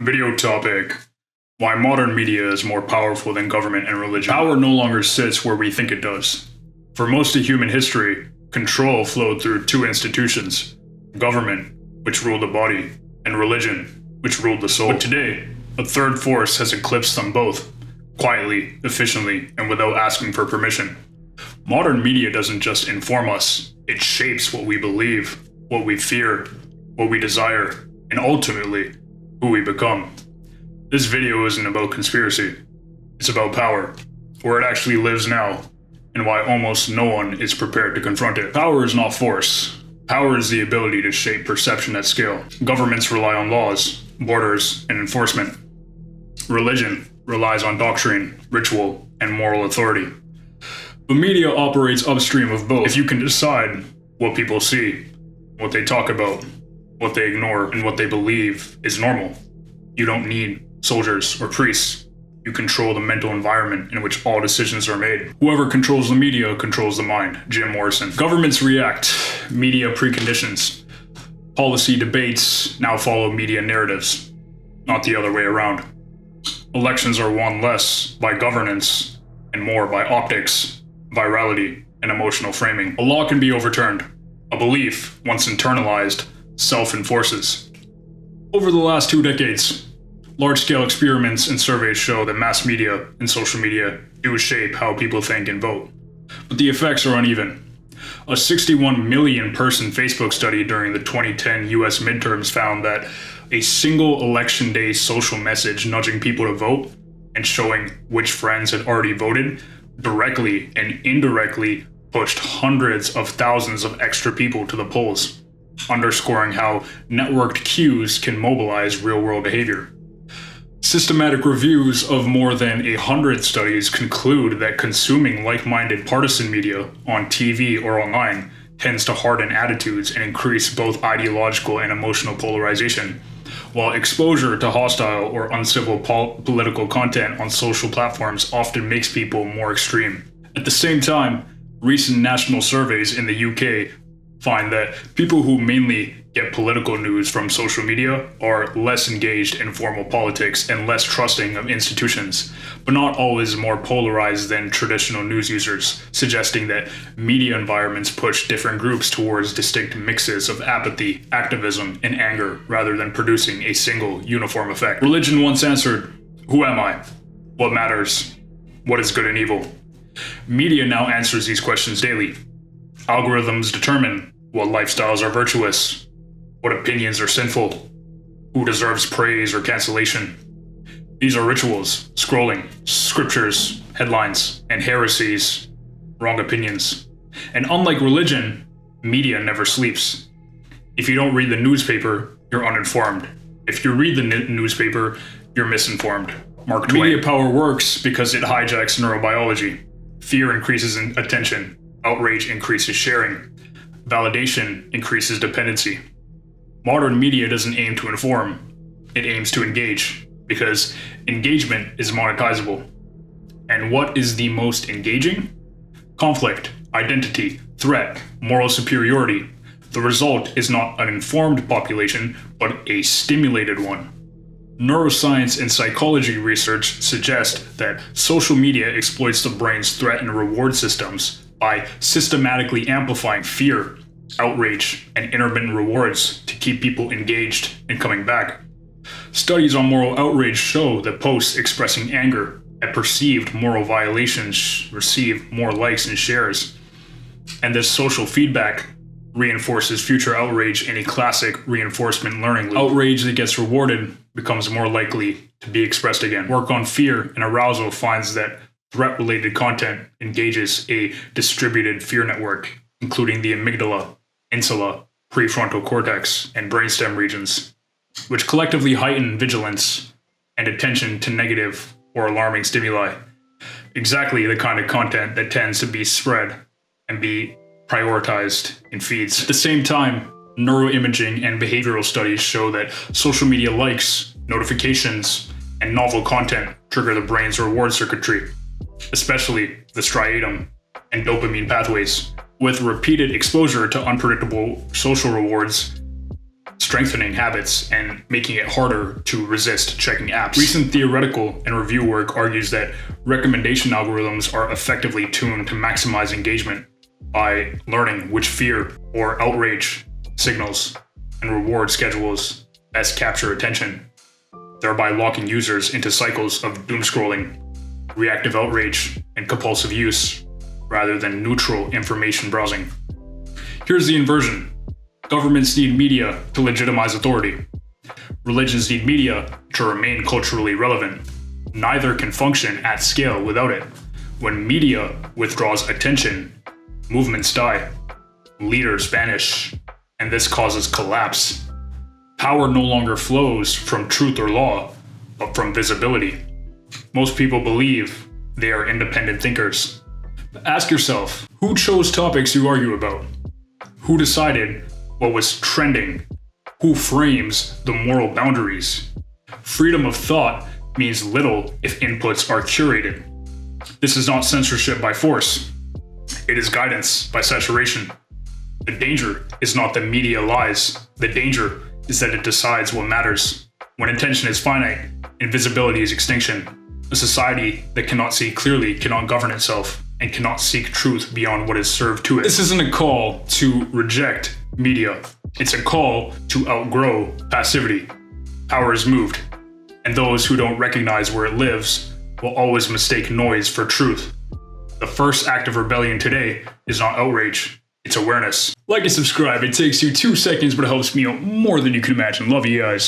Video topic: why modern media is more powerful than government and religion. Power no longer sits where we think it does. For most of human history, control flowed through two institutions: government, which ruled the body, and religion, which ruled the soul. But today, a third force has eclipsed them both, quietly, efficiently, and without asking for permission. Modern media doesn't just inform us, it shapes what we believe, what we fear, what we desire, and ultimately, who we become. This video isn't about conspiracy. It's about power, where it actually lives now, and why almost no one is prepared to confront it. Power is not force. Power is the ability to shape perception at scale. Governments rely on laws, borders, and enforcement. Religion relies on doctrine, ritual, and moral authority. But media operates upstream of both. If you can decide what people see, what they talk about, what they ignore, and what they believe is normal, you don't need soldiers or priests. You control the mental environment in which all decisions are made. Whoever controls the media controls the mind. Jim Morrison. Governments react. Media preconditions. Policy debates now follow media narratives, not the other way around. Elections are won less by governance and more by optics, virality, and emotional framing. A law can be overturned. A belief, once internalized, self-enforces. Over the last 2 decades, large-scale experiments and surveys show that mass media and social media do shape how people think and vote. But the effects are uneven. A 61 million person Facebook study during the 2010 US midterms found that a single election day social message nudging people to vote and showing which friends had already voted directly and indirectly pushed hundreds of thousands of extra people to the polls, underscoring how networked cues can mobilize real-world behavior. Systematic reviews of more than 100 studies conclude that consuming like-minded partisan media on TV or online tends to harden attitudes and increase both ideological and emotional polarization, while exposure to hostile or uncivil political content on social platforms often makes people more extreme. At the same time, recent national surveys in the UK find that people who mainly get political news from social media are less engaged in formal politics and less trusting of institutions, but not always more polarized than traditional news users, suggesting that media environments push different groups towards distinct mixes of apathy, activism, and anger, rather than producing a single uniform effect. Religion once answered, "Who am I? What matters? What is good and evil?" Media now answers these questions daily. Algorithms determine what lifestyles are virtuous, what opinions are sinful, who deserves praise or cancellation. These are rituals, scrolling, scriptures, headlines, and heresies, wrong opinions. And unlike religion, media never sleeps. If you don't read the newspaper, you're uninformed. If you read the newspaper, you're misinformed. Mark Twain. Media power works because it hijacks neurobiology. Fear increases in attention. Outrage increases sharing. Validation increases dependency. Modern media doesn't aim to inform, it aims to engage, because engagement is monetizable. And what is the most engaging? Conflict, identity, threat, moral superiority. The result is not an informed population, but a stimulated one. Neuroscience and psychology research suggest that social media exploits the brain's threat and reward systems by systematically amplifying fear, outrage, and intermittent rewards to keep people engaged and coming back. Studies on moral outrage show that posts expressing anger at perceived moral violations receive more likes and shares. And this social feedback reinforces future outrage in a classic reinforcement learning loop. Outrage that gets rewarded becomes more likely to be expressed again. Work on fear and arousal finds that threat-related content engages a distributed fear network, including the amygdala, insula, prefrontal cortex, and brainstem regions, which collectively heighten vigilance and attention to negative or alarming stimuli. Exactly the kind of content that tends to be spread and be prioritized in feeds. At the same time, neuroimaging and behavioral studies show that social media likes, notifications, and novel content trigger the brain's reward circuitry, especially the striatum and dopamine pathways. With repeated exposure to unpredictable social rewards, strengthening habits and making it harder to resist checking apps. Recent theoretical and review work argues that recommendation algorithms are effectively tuned to maximize engagement by learning which fear or outrage signals and reward schedules best capture attention, thereby locking users into cycles of doom scrolling, reactive outrage, and compulsive use, rather than neutral information browsing. Here's the inversion. Governments need media to legitimize authority. Religions need media to remain culturally relevant. Neither can function at scale without it. When media withdraws attention, movements die, leaders vanish, and this causes collapse. Power no longer flows from truth or law, but from visibility. Most people believe they are independent thinkers. Ask yourself, who chose topics you argue about? Who decided what was trending? Who frames the moral boundaries? Freedom of thought means little if inputs are curated. This is not censorship by force. It is guidance by saturation. The danger is not that media lies. The danger is that it decides what matters. When attention is finite, invisibility is extinction. A society that cannot see clearly cannot govern itself and cannot seek truth beyond what is served to it. This isn't a call to reject media. It's a call to outgrow passivity. Power is moved, and those who don't recognize where it lives will always mistake noise for truth. The first act of rebellion today is not outrage, it's awareness. Like and subscribe. It takes you 2 seconds, but it helps me out more than you can imagine. Love you guys.